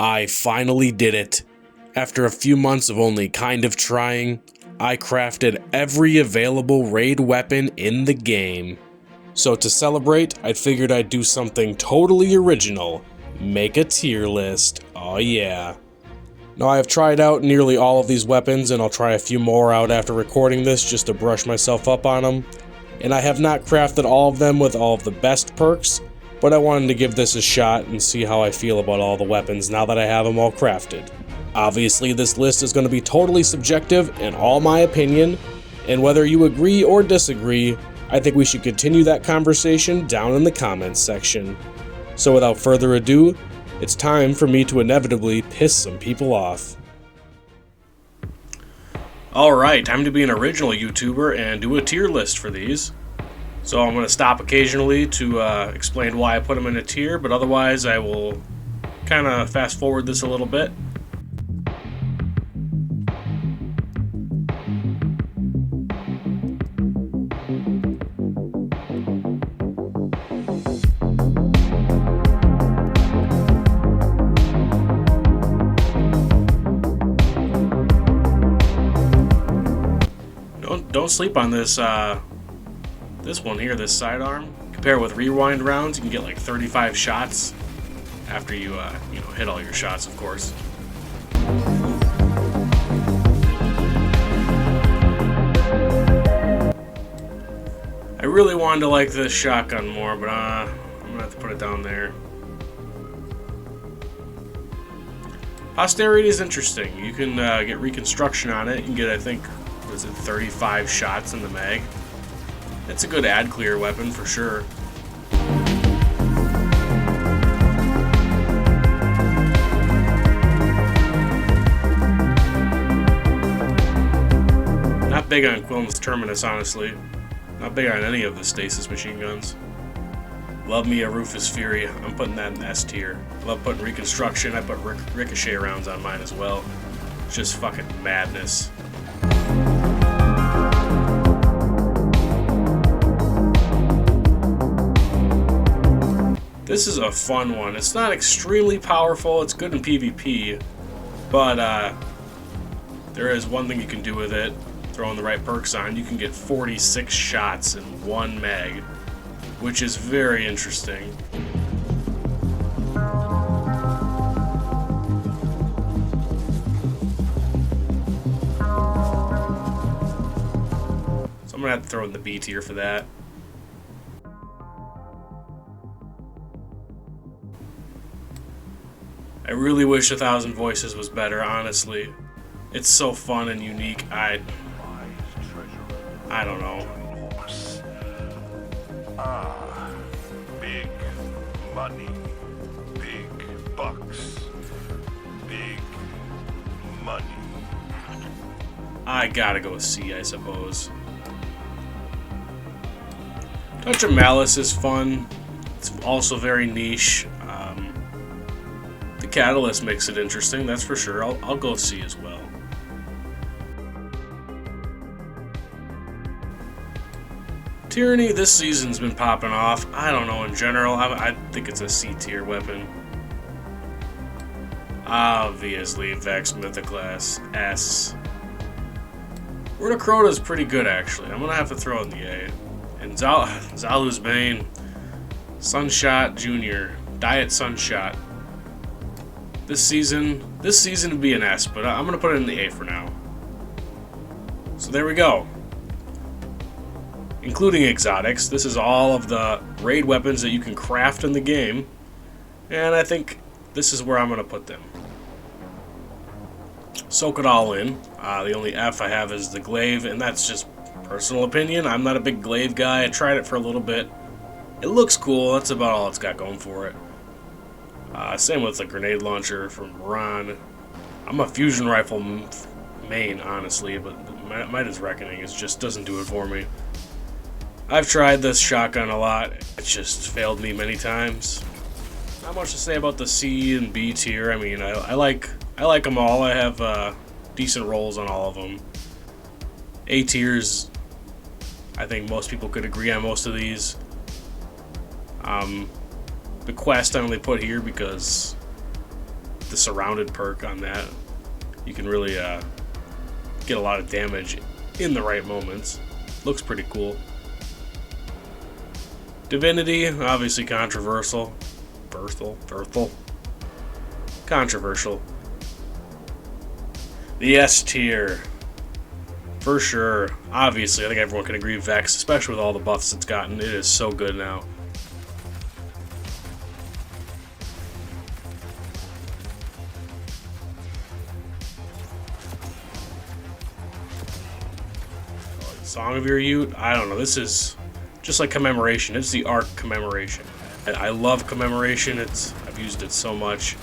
I finally did it. After a few months of only kind of trying, I crafted every available raid weapon in the game. So to celebrate, I figured I'd do something totally original. Make a tier list. Oh yeah. Now I have tried out nearly all of these weapons, and I'll try a few more out after recording this just to brush myself up on them. And I have not crafted all of them with all of the best perks, but I wanted to give this a shot and see how I feel about all the weapons now that I have them all crafted. Obviously, this list is going to be totally subjective and all my opinion, and whether you agree or disagree, I think we should continue that conversation down in the comments section. So without further ado, it's time for me to inevitably piss some people off. Alright, time to be an original YouTuber and do a tier list for these. So I'm going to stop occasionally to explain why I put them in a tier, but otherwise I will kind of fast forward this a little bit. Don't sleep on this this one here, this sidearm. Compare with rewind rounds, you can get like 35 shots after you hit all your shots, of course. I really wanted to like this shotgun more, but I'm gonna have to put it down there. Posterity is interesting. You can get reconstruction on it. You can get, I think, what is it, 35 shots in the mag. It's a good ad clear weapon for sure. Not big on Quillen's Terminus, honestly. Not big on any of the Stasis machine guns. Love me a Rufus Fury. I'm putting that in S tier. Love putting Reconstruction. I put Ricochet rounds on mine as well. It's just fucking madness. This is a fun one. It's not extremely powerful. It's good in PvP, but there is one thing you can do with it. Throwing the right perks on, you can get 46 shots in one mag, which is very interesting. So I'm gonna have to throw in the B tier for that. I really wish 1,000 Voices was better, honestly. It's so fun and unique. I don't know. Big money, big bucks, big money. I gotta go C, I suppose. Touch of Malice is fun. It's also very niche. The Catalyst makes it interesting, that's for sure. I'll go C as well. Tyranny this season's been popping off. I don't know, in general, I think it's a C tier weapon. Obviously, Vex Mythoclast S. Rudacrota is pretty good, actually. I'm gonna have to throw in the A. And Zalu's Bane, Sunshot Jr., Diet Sunshot. This season would be an S, but I'm gonna put it in the A for now. So there we go. Including exotics, this is all of the raid weapons that you can craft in the game, and I think this is where I'm gonna put them. Soak it all in. The only F I have is the glaive, and that's just personal opinion. I'm not a big glaive guy. I tried it for a little bit. It looks cool. That's about all it's got going for it. Same with the grenade launcher from Ron. I'm a fusion rifle main, honestly, but Midas Reckoning just doesn't do it for me. I've tried this shotgun a lot. It's just failed me many times. Not much to say about the C and B tier. I mean, I like them all. I have decent rolls on all of them. A tiers, I think most people could agree on most of these. The quest I only put here because the surrounded perk on that. You can really get a lot of damage in the right moments. Looks pretty cool. Divinity, obviously controversial. Berthel. Controversial. The S tier. For sure. Obviously, I think everyone can agree Vex, especially with all the buffs it's gotten. It is so good now. Song of Your Ute? I don't know. This is just like Commemoration. It's the Arc Commemoration. I love Commemoration. I've used it so much.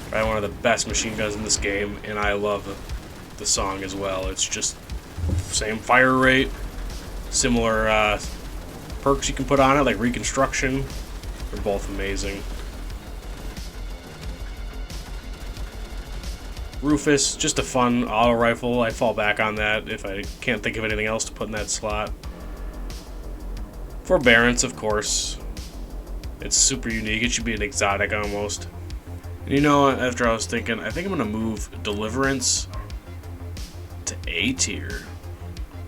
Probably one of the best machine guns in this game, and I love the song as well. It's just same fire rate, similar perks you can put on it, like Reconstruction. They're both amazing. Rufus, just a fun auto rifle. I fall back on that if I can't think of anything else to put in that slot. Forbearance, of course. It's super unique. It should be an exotic almost. And you know, after I was thinking, I think I'm going to move Deliverance to A tier.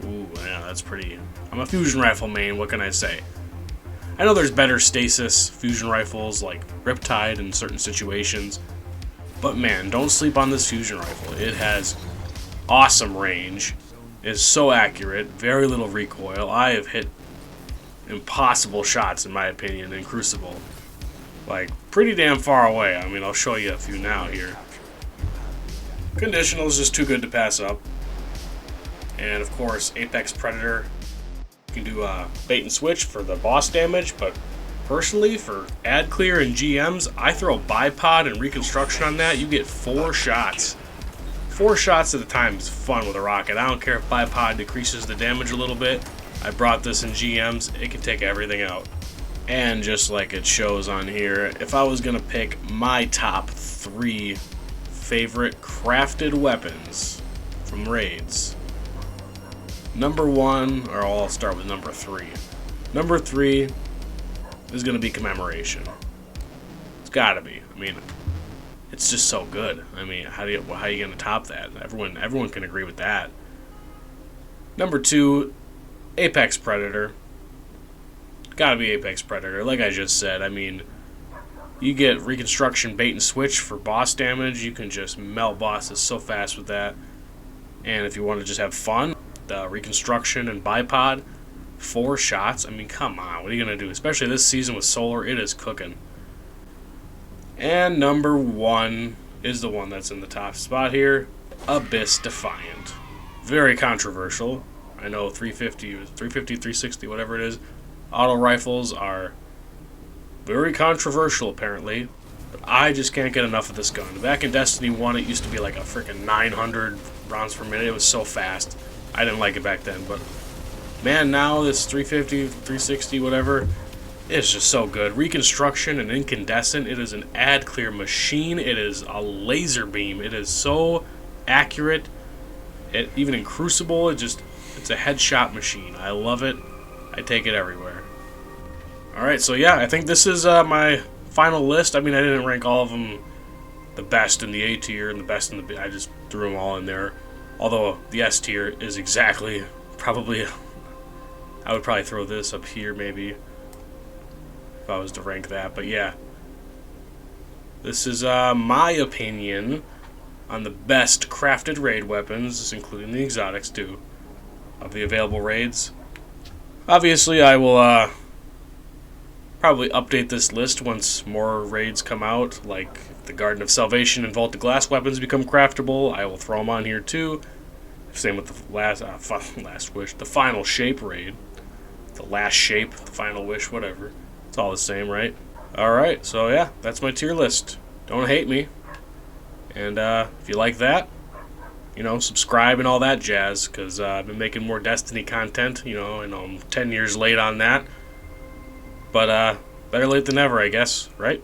Ooh, yeah, that's pretty... I'm a fusion rifle main, what can I say? I know there's better stasis fusion rifles like Riptide in certain situations. But man, don't sleep on this fusion rifle. It has awesome range. It is so accurate. Very little recoil. I have hit impossible shots, in my opinion, in Crucible. Like, pretty damn far away. I mean, I'll show you a few now here. Conditional is just too good to pass up. And, of course, Apex Predator. You can do bait and switch for the boss damage, but personally, for ad clear and GMs, I throw bipod and Reconstruction on that. You get 4 shots. 4 shots at a time is fun with a rocket. I don't care if bipod decreases the damage a little bit. I brought this in GMs. It can take everything out. And just like it shows on here, if I was going to pick my top 3 favorite crafted weapons from raids, number 1, or I'll start with number 3. Number 3 is going to be Commemoration. It's got to be. I mean, it's just so good. I mean, how are you going to top that? Everyone can agree with that. Number 2, Apex Predator. Got to be Apex Predator. Like I just said, I mean, you get Reconstruction bait and switch for boss damage. You can just melt bosses so fast with that. And if you want to just have fun, the Reconstruction and bipod. 4 shots? I mean, come on. What are you going to do? Especially this season with Solar, it is cooking. And number 1 is the one that's in the top spot here, Abyss Defiant. Very controversial. I know 350, 360, whatever it is. Auto rifles are very controversial, apparently. But I just can't get enough of this gun. Back in Destiny 1, it used to be like a freaking 900 rounds per minute. It was so fast. I didn't like it back then, but man, now this 350, 360, whatever, it's just so good. Reconstruction and Incandescent, it is an ad clear machine. It is a laser beam. It is so accurate. Even in Crucible, it's a headshot machine. I love it. I take it everywhere. Alright, so yeah, I think this is my final list. I mean, I didn't rank all of them the best in the A tier and the best in the B. I just threw them all in there. Although the S tier is exactly, probably, I would probably throw this up here maybe if I was to rank that. But yeah, this is my opinion on the best crafted raid weapons, including the exotics too, of the available raids. Obviously, I will probably update this list once more raids come out, like if the Garden of Salvation and Vault of Glass weapons become craftable. I will throw them on here too. Same with the last wish, the Final Shape raid, the Last Shape, the Final Wish, whatever. It's all the same, right? All right, so yeah, that's my tier list. Don't hate me, and if you like that, you know, subscribe and all that jazz, because I've been making more Destiny content, you know, and I'm 10 years late on that. But better late than never, I guess, right?